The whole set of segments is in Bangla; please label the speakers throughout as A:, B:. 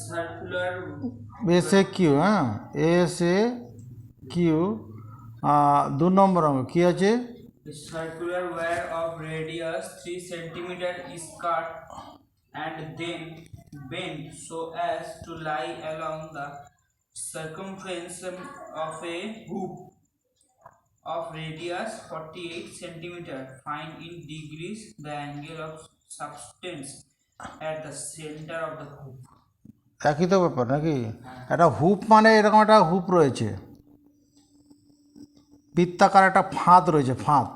A: circular
B: এস এ কিউ, হ্যাঁ, এস এ কিউ। 2 নম্বর অঙ্ক কি আছে?
A: a circular wire of radius 3 centimeter is cut and then bent so as to lie along the circumference of a hoop of radius 48 centimeter. Find in degrees the angle of substance at the center of the hoop.
B: একই তো ব্যাপার নাকি? একটা হুপ মানে এরকম একটা হুপ রয়েছে, বৃত্তাকার একটা ফাঁদ রয়েছে, ফাঁদ।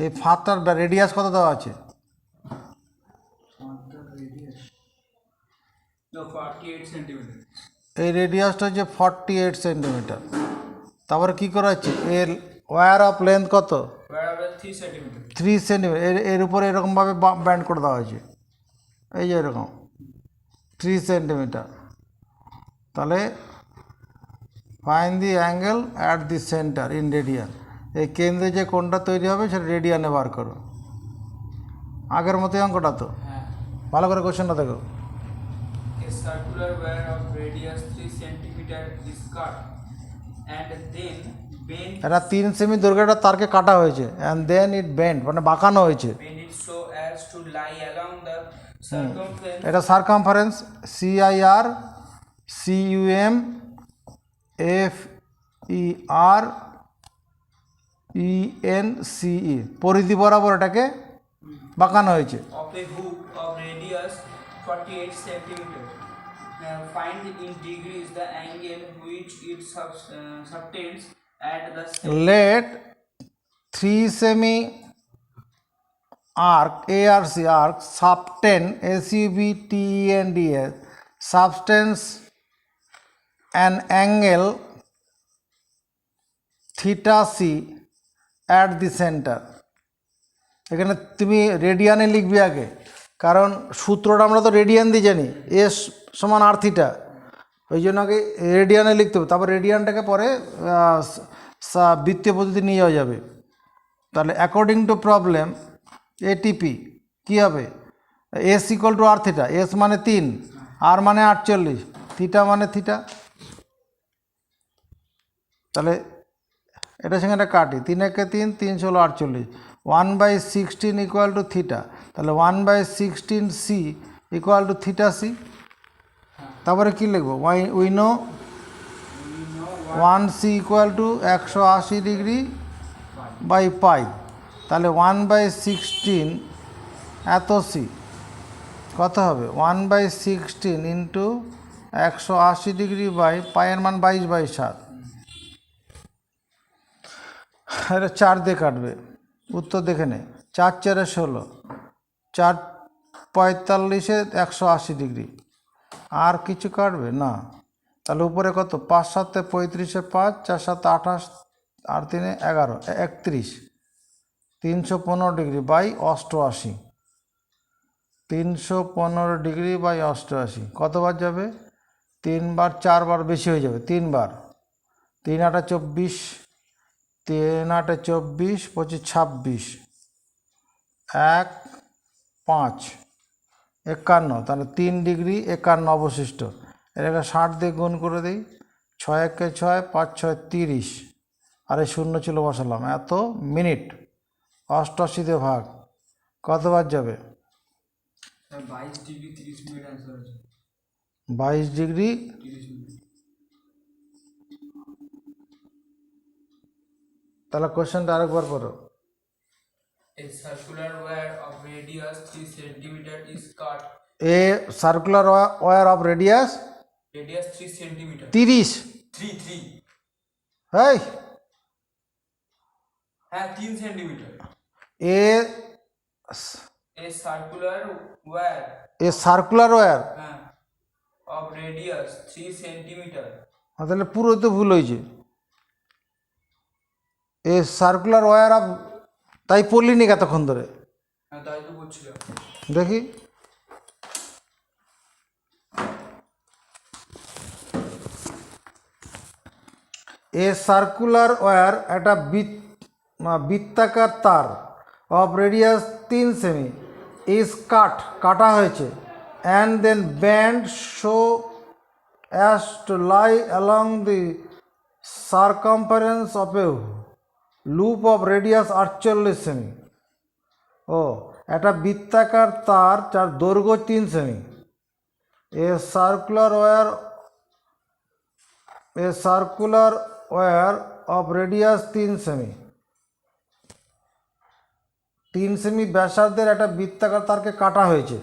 B: এই ফাঁদটার রেডিয়াস কত দেওয়া আছে?
A: No, 48 centimeter.
B: এই রেডিয়াসটা হচ্ছে 48 সেন্টিমিটার। তারপরে কী করা হচ্ছে? এর ওয়্যার অফ লেন্থ কত?
A: Wherever 3 centimeter.
B: 3 সেন্টিমিটার। এর উপরে এরকমভাবে ব্যান্ড করে দেওয়া হয়েছে, এই যে এরকম 3 সেন্টিমিটার। তাহলে find the angle at the centre in radian. এই কেন্দ্রে যে কোণটা তৈরি হবে সেটা রেডিয়ানে বার করো। আগের মতোই অঙ্কটা তো, ভালো করে কোশ্চেনটা দেখো।
A: A circular wire of radius 3 centimeter is cut and then bent.
B: এটা 3 সেমি দৈর্ঘ্যটা তারকে কাটা হয়েছে, অ্যান্ড দেন ইট বেন্ড মানে বাঁকানো হয়েছে।
A: Bend it so as to lie along the circumference.
B: এটা circumference, CIR CUM FER ENCE, পরিধি বরাবর এটাকে বাঁকানো হয়েছে।
A: Of a hoop of radius 48 centimeter. Find in degrees the angle which it subtends at the
B: Let 3 semi arc ARC arc subtend SUBTENDS substance an angle theta C at the center. এখানে তুমি রেডিয়ানে লিখবে আগে, কারণ সূত্রটা আমরা তো রেডিয়ান দিয়ে জানি, এস সমান আর থিটা, ওই জন্য আগে রেডিয়ানে লিখতে হবে, তারপর রেডিয়ানটাকে পরে বৃত্তীয় পদ্ধতি নিয়ে যাওয়া যাবে। তাহলে অ্যাকর্ডিং টু প্রবলেম এটিপি কী হবে? S equal to R theta. S মানে 3, আর মানে 48, থিটা মানে থিটা। তাহলে এটার সঙ্গে এটা কাটি, 3 একে 3, 3 ষোলো 48, 1/16 ইকুয়াল টু থিটা। তাহলে 1/16 C equal to theta C. তারপরে কী লিখবো? We know 1C equal to 180 degree by pi. তাহলে 1/16 এত সি কত হবে? 1/16 ইন্টু 180 ডিগ্রি বাই পাইয়ের মান 22/7। এটা 4 দিয়ে কাটবে, উত্তর দেখে নে। 4 4 16, 4 45 180 ডিগ্রি। আর কিছু কাটবে না। তাহলে উপরে কত? 5 7 35, 5 4 7 28, আর 3 11, 31, 315 ডিগ্রি বাই 88। 315 ডিগ্রি বাই 88 কতবার যাবে? 3 বার, 4 বার বেশি হয়ে যাবে, 3 বার। 3 8 24, 3 8 24, 25 26, 1 5 51, তাহলে 3 ডিগ্রি 51 অবশিষ্ট। এটাকে 60 দিয়ে গুণ করে দিই, 6 একে 6, 5 6 30, আর এই শূন্য ছিল বসালাম, এত মিনিট। 88 দিয়ে ভাগ, কতবার যাবে?
A: 22 ডিগ্রি 30 মিনিট অ্যান্সার আছে।
B: 22 ডিগ্রি
A: 30 মিনিট।
B: তাহলে কোশ্চেনটা আরেকবার পড়ো।
A: A circular wire of radius 3 centimeter is cut.
B: A circular wire of radius
A: Radius 3 centimeter.
B: 30।
A: 3
B: hey,
A: হ্যাঁ 3 centimetre.
B: A
A: circular wire
B: circular wire,
A: হ্যাঁ অফ রেডিয়াস 3 সেন্টিমিটার।
B: তাহলে পুরো তো ভুল হয়েছে। এ সার্কুলার ওয়্যার অফ, তাই পড়লিনি এতক্ষণ ধরে?
A: হ্যাঁ তাই তো বলছিলাম।
B: দেখি, এ সার্কুলার ওয়্যার একটা বৃত্তাকার তার অফ রেডিয়াস 3 সেমি ইজ কাটা হয়েছে, and then bent so as to lie along the circumference of a loop of radius 48 সেমি। ও, একটা বৃত্তাকার তার যার দৈর্ঘ্য 3 সেমি। A circular wire of radius 3 সেমি। 3 সেমি ব্যাসার্ধের একটা বৃত্তাকার তারকে কাটা হয়েছে,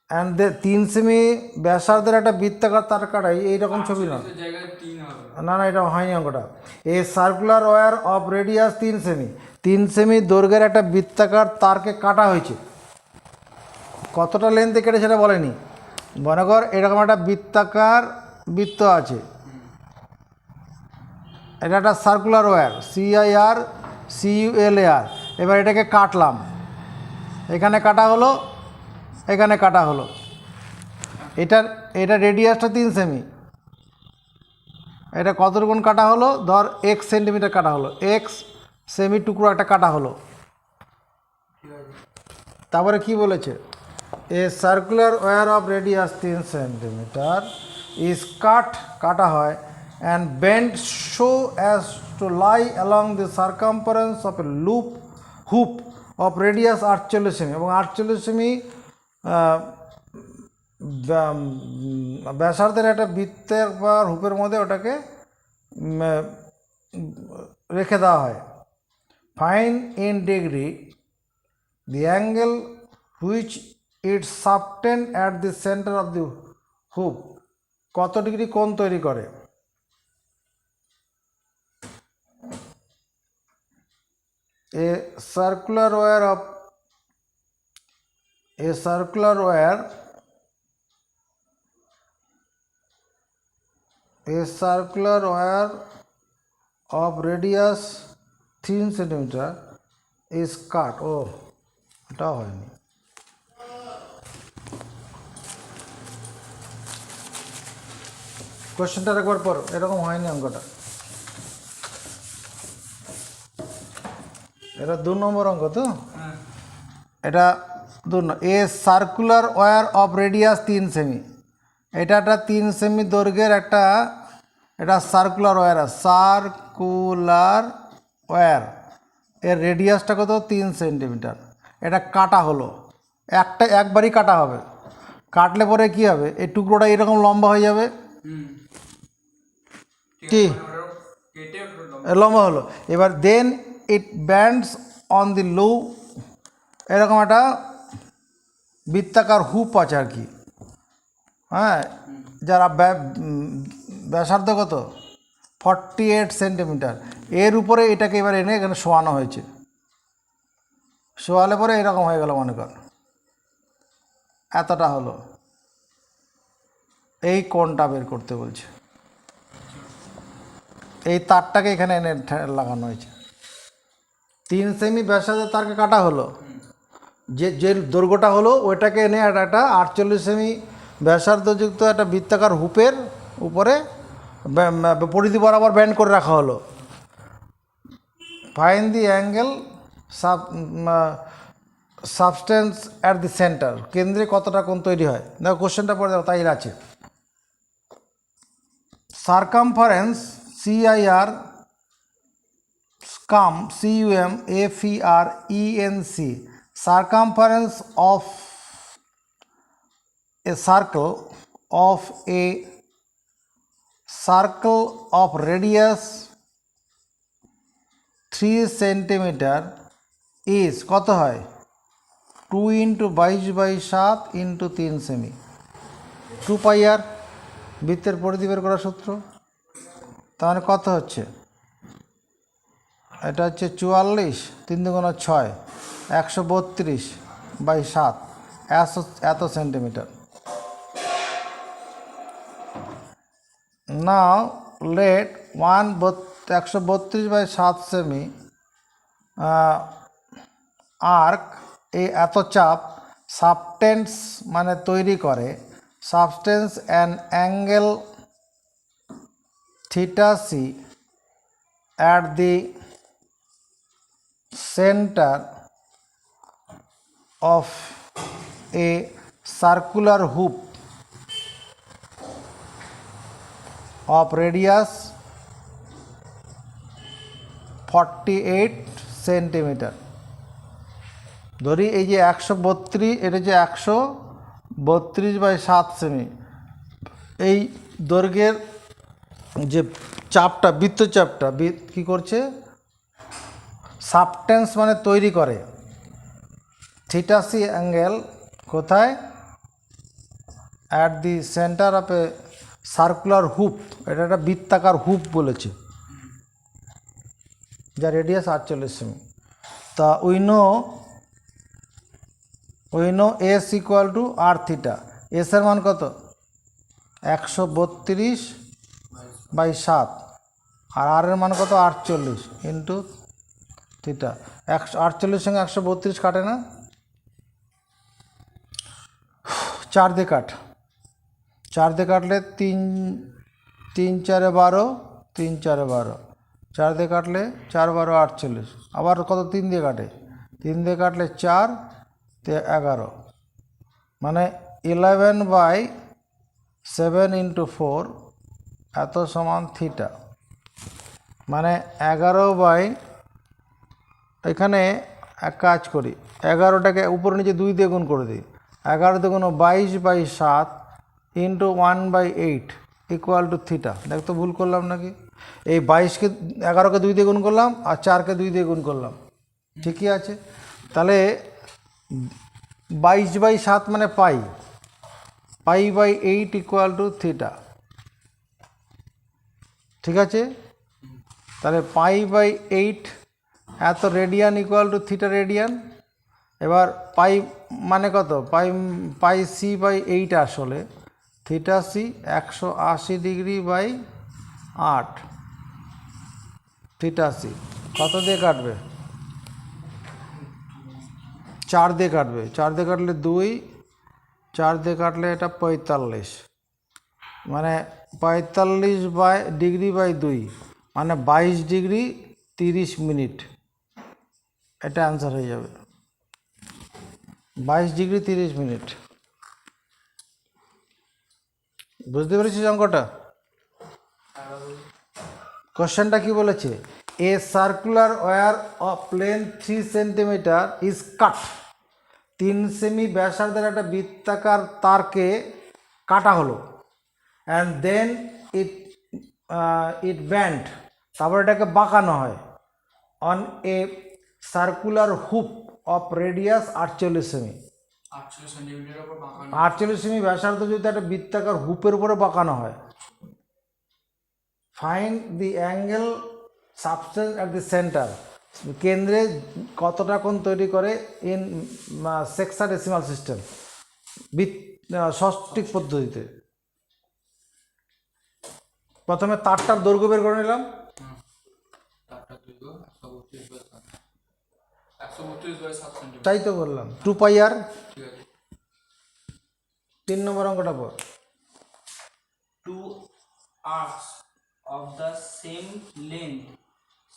B: অ্যান্ড 3 সেমি ব্যাসার্ধের একটা বৃত্তাকার তার কাটাই এইরকম ছবি না, না না, এটা হয়নি অঙ্কটা। A circular wire of radius 3 সেমি, 3 সেমি দৈর্ঘ্যের একটা বৃত্তাকার তারকে কাটা হয়েছে। কতটা লেন্থে কেটে সেটা বলেনি। মনে কর এরকম একটা বৃত্তাকার বৃত্ত আছে, এটা একটা সার্কুলার ওয়্যার, CIRCULAR। এবার এটাকে কাটলাম, এখানে কাটা হলো, এখানে কাটা হলো। এটা রেডিয়াসটা 3 সেমি, এটা কত গুণ কাটা হলো, ধর x সেন্টিমিটার কাটা হলো, x সেমি টুকরো একটা কাটা হলো। তারপরে কি বলেছে, a circular wire of radius 3 centimetre is কাটা হয়, and bend so as to lie along the circumference of a hoop of radius 48 সেমি, এবং 48 সেমি ব্যাসার্ধের একটা বৃত্তের বা হুপের মধ্যে ওটাকে রেখে দেওয়া হয়। Fine in degree the angle which it subtend at the center of the hoop, কত ডিগ্রি কোণ তৈরি করে। a circular wire of radius 3 centimeter is cut. ও, এটাও হয়নি। কোশ্চেনটা একবার পর, এরকম হয়নি অঙ্কটা, এটা 2 নম্বর অঙ্ক তো, এটা 2। A circular wire of radius 3 সেমি, এটা একটা 3 সেমি দৈর্ঘ্যের একটা, এটা সার্কুলার ওয়্যার, এর রেডিয়াসটা কত, 3 সেন্টিমিটার। এটা কাটা হলো, একবারই কাটা হবে, কাটলে পরে কি হবে, এই টুকরোটা এরকম লম্বা হয়ে যাবে, কি লম্বা হলো। এবার দেন ইট ব্যান্ডস অন দি লো, এরকম একটা বৃত্তাকার হুপ আছে আর কি, হ্যাঁ, যারা ব্যাসার্ধ কত, 48 সেন্টিমিটার। এর উপরে এটাকে এবার এনে এখানে শোয়ানো হয়েছে, শোয়ালে পরে এরকম হয়ে গেল, মনে কর এতটা হলো। এই কোণটা বের করতে বলছে, এই তারটাকে এখানে এনে লাগানো হয়েছে। 3 সেমি ব্যাসার্ধের তারকে কাটা হলো, যে দৈর্ঘ্যটা হলো ওইটাকে এনে একটা 48 সেমি ব্যাসার্ধযুক্ত একটা বৃত্তাকার হুপের উপরে পরিধি বরাবর ব্যান্ড করে রাখা হলো। Find the angle substance at the centre, কেন্দ্রে কতটা কোণ তৈরি হয়। দেখো কোশ্চেনটা পড়ে দেখো, তাই আছে। Circumference CUMFERENC, circumference of a circle of radius 3 centimetre is কত হয়, 2 × 22/7 × 3 সেমি, 2 পাই আর, বৃত্তের পরিধি বের করার সূত্র। তাহলে কত হচ্ছে, এটা হচ্ছে 44, 3 × 6, 132/7, এত সেন্টিমিটার। নাও লেট 132/7 সেমি আর্ক, এই এত চাপ সাবটেন্স মানে তৈরি করে, substance and angle θc at the center of a circular hoop of radius 48 centimetre. ধরি এই যে 132, এটা যে 132/7 সেমি, এই দৈর্ঘ্যের যে চাপটা, বৃত্তচাপটা কী করছে, সাবটেন্স মানে তৈরি করে থিটা সি অ্যাঙ্গেল কোথায়, at the centre of a circular hoop, এটা একটা বৃত্তাকার হুপ বলেছে, যার রেডিয়াস 48 সেমি। তা we know s equal to R theta. S এর মান কত, 132/7, আর আর এর মান কত, 48 ইন্টু থিটা। 48 সঙ্গে 132 কাটে না, 4 দিয়ে কাট, 4 দিয়ে কাটলে 3 4 12, 3 4 12, 4 দিয়ে কাটলে 4 12 48, আবার কত 3 দিয়ে কাটে, 3 দিয়ে কাটলে 4 তে 11, মানে 11/7 ইন্টু 4 এত সমান থিটা, মানে 11 এখানে এক কাজ করি, 11টাকে উপরে নিচে 2 দিয়ে গুণ করে দিই, 11 2 22/7 ইন্টু 1/8 ইকুয়াল টু থিটা। দেখ তো ভুল করলাম নাকি, এই 22কে 11কে 2 দিয়ে গুণ করলাম আর 4কে 2 দিয়ে গুণ করলাম, ঠিকই আছে। তাহলে 22/7 মানে পাই/8 ইকুয়াল টু থিটা, ঠিক আছে। তাহলে পাই/8 এত radian equal to theta radian. এবার পাই মানে কত, পাই/8 আসলে থিটা সি 180°/8, থিটা সি কত দিয়ে কাটবে, 4 দিয়ে কাটবে, 4 দিয়ে কাটলে 2, 4 দিয়ে কাটলে এটা 45, মানে 45°/2 মানে 22°30'। এটা অ্যান্সার হয়ে যাবে 22°30'। বুঝতে পেরেছিস অঙ্কটা? কোশ্চেনটা কি বলেছে, a circular wire of length 3 centimetre is cut, 3 সেমি ব্যাসার্ধের একটা বৃত্তাকার তারকে কাটা হলো, অ্যান্ড দেন ইট ব্যান্ড, তারপর এটাকে বাঁকানো হয়, on a circular hoop of radius 48 সেমি। 48 সেমি ব্যাসার্ধ যদি একটা বৃত্তাকার হুপের উপরে বাঁকানো হয়, find the angle subtends at the centre, কেন্দ্রে কতটা কোণ তৈরি করে, ইন সেক্সাডেসিমাল সিস্টেম, ষষ্ঠিক পদ্ধতিতে। প্রথমে তারটার দৈর্ঘ্য বের করে নিলাম, তাই তো বললাম 2πr। 3 নম্বর অঙ্কটা পর,
A: 2 arcs of the same length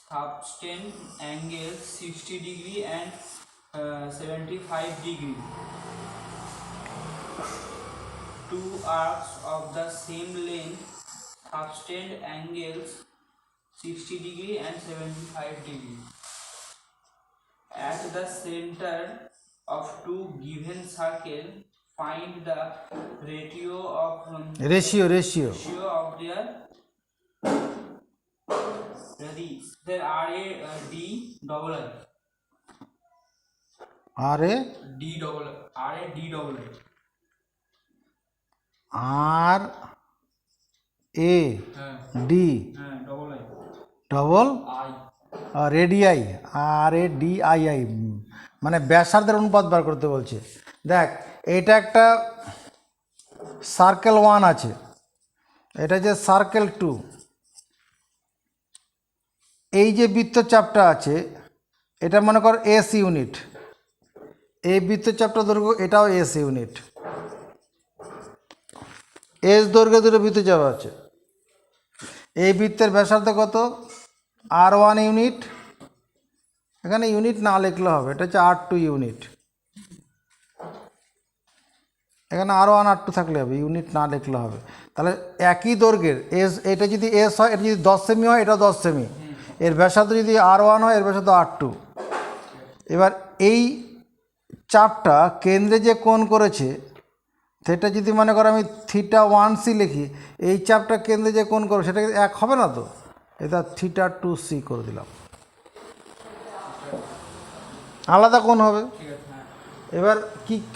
A: subtend angles 60° and 75°. 2 arcs of the same length subtend angles 60° and 75°. At the center of two given circle, find the ratio of
B: ratio
A: ratio of their radius. There are a D double I.
B: R A
A: D double R A D double I.
B: R A D
A: Double I.
B: Double
A: I.
B: Radii, RADII, মানে ব্যাসার্ধের অনুপাত বার করতে বলছে। দেখ এটা একটা সার্কেল 1 আছে, এটা যে সার্কেল 2, এই যে বৃত্তচাপটা আছে এটা মনে কর এস ইউনিট, এই বৃত্তচাপটা দৈর্ঘ্য এটাও এস ইউনিট, এস দৈর্ঘ্যে দুটো বৃত্তচাপ আছে। এই বৃত্তের ব্যাসার্ধ কত, R1 ইউনিট, এখানে ইউনিট না লিখলে হবে, এটা হচ্ছে R2 ইউনিট। এখানে R1 R2 থাকলে হবে, ইউনিট না লিখলে হবে। তাহলে একই দৈর্ঘ্যের এস, এটা যদি এস হয়, এটা যদি 10 সেমি হয়, এটা 10 সেমি, এর ব্যাসার্ধ যদি R1 হয়, এর ব্যাসার্ধ R2। এবার এই চাপটা কেন্দ্রে যে কোণ করেছে সেটা যদি মনে করো আমি θ1c লিখি, এই চাপটা কেন্দ্রে যে কোণ করবে সেটা এক হবে না তো, এটা θ2c করে দিলাম, আলাদা কোণ হবে।
A: ঠিক আছে, হ্যাঁ।
B: এবার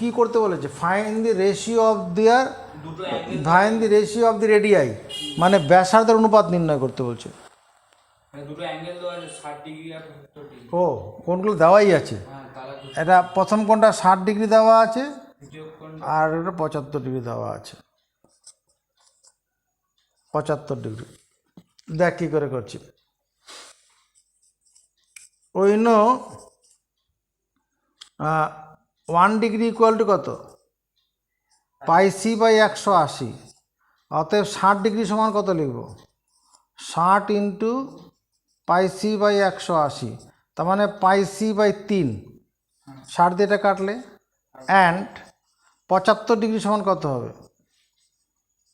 B: কি করতে বলেছে, find the ratio of their,
A: দুটো angle,
B: find the ratio of the radii, মানে ব্যাসার্ধের অনুপাত নির্ণয় করতে বলছে।
A: দুটো অ্যাঙ্গেল দেওয়া আছে 60 ডিগ্রি আর 70 ডিগ্রি।
B: ও, কোণগুলো দেওয়াই আছে।
A: হ্যাঁ, তাহলে
B: এটা প্রথম কোণটা 60 ডিগ্রি দেওয়া আছে,
A: দ্বিতীয় কোণ
B: আর এটা 75 ডিগ্রি দেওয়া আছে। 75 ডিগ্রি। দেখ কী করে করছি। ওই নো 1 ডিগ্রি ইকুয়াল টু কত, πc বাই 180। অতএব 60 ডিগ্রি সমান কত লিখব, 60 ইন্টু πc বাই 180, তার মানে πc বাই 3, 60 দিয়ে এটা কাটলে। অ্যান্ড 75 ডিগ্রি সমান কত হবে,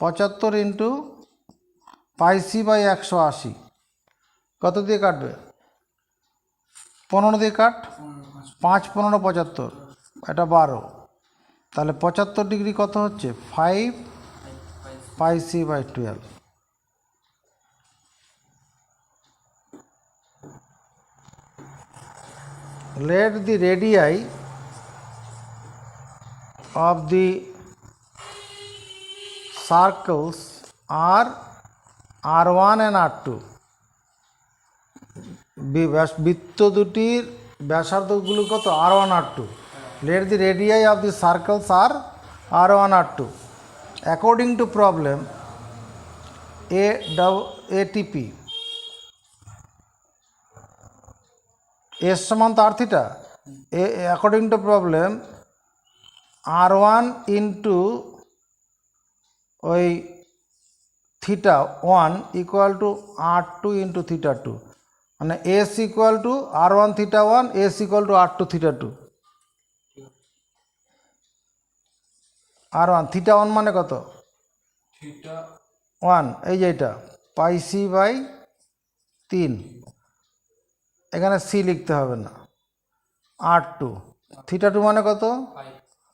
B: 75 ইন্টু πc বাই 180, কত দিয়ে কাটবে, 15 দিয়ে কাট, 5 15 75, এটা 12, তাহলে 75 ডিগ্রি কত হচ্ছে 5 πc by 12। Let the radii of the circles are R1 and R2, বৃত্ত দুটির ব্যাসার্ধগুলো কত, R1 R2। Let the radii of the circles are R1 R2 according to problem ATP। S সমান তো আর থিটা, according to problem R1 into ওই θ1 ইকুয়াল টু R2 ইন্টু θ2, মানে s equal to R1 θ1, s equal to R2 θ2। R1 θ1 মানে কত,
A: থিটা
B: 1, এই যে এটা πc বাই 3, এখানে সি লিখতে হবে না, R2 θ2 মানে কত,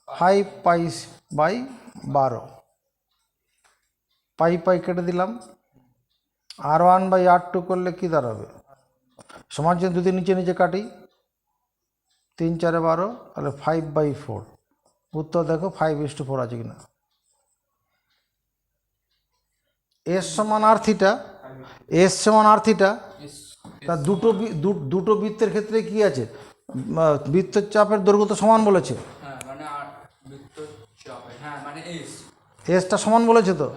B: 5 পাই বাই 12, পাই কেটে দিলাম। R1 বাই R2 করলে কি দাঁড়াবে, সমান চিহ্ন দুটি নিচে নিচে কাটি, 3 4 12, তাহলে 5/4। উত্তর দেখো 5:4 আছে কিনা। এস সমান আর থিটা, এস সমান আর থিটা, তা দুটো বৃত্তের ক্ষেত্রে কি আছে, বৃত্তের চাপের দৈর্ঘ্য তো সমান বলেছে,
A: হ্যাঁ মানে আর বৃত্ত চাপে, হ্যাঁ মানে এস
B: এসটা সমান বলেছে তো।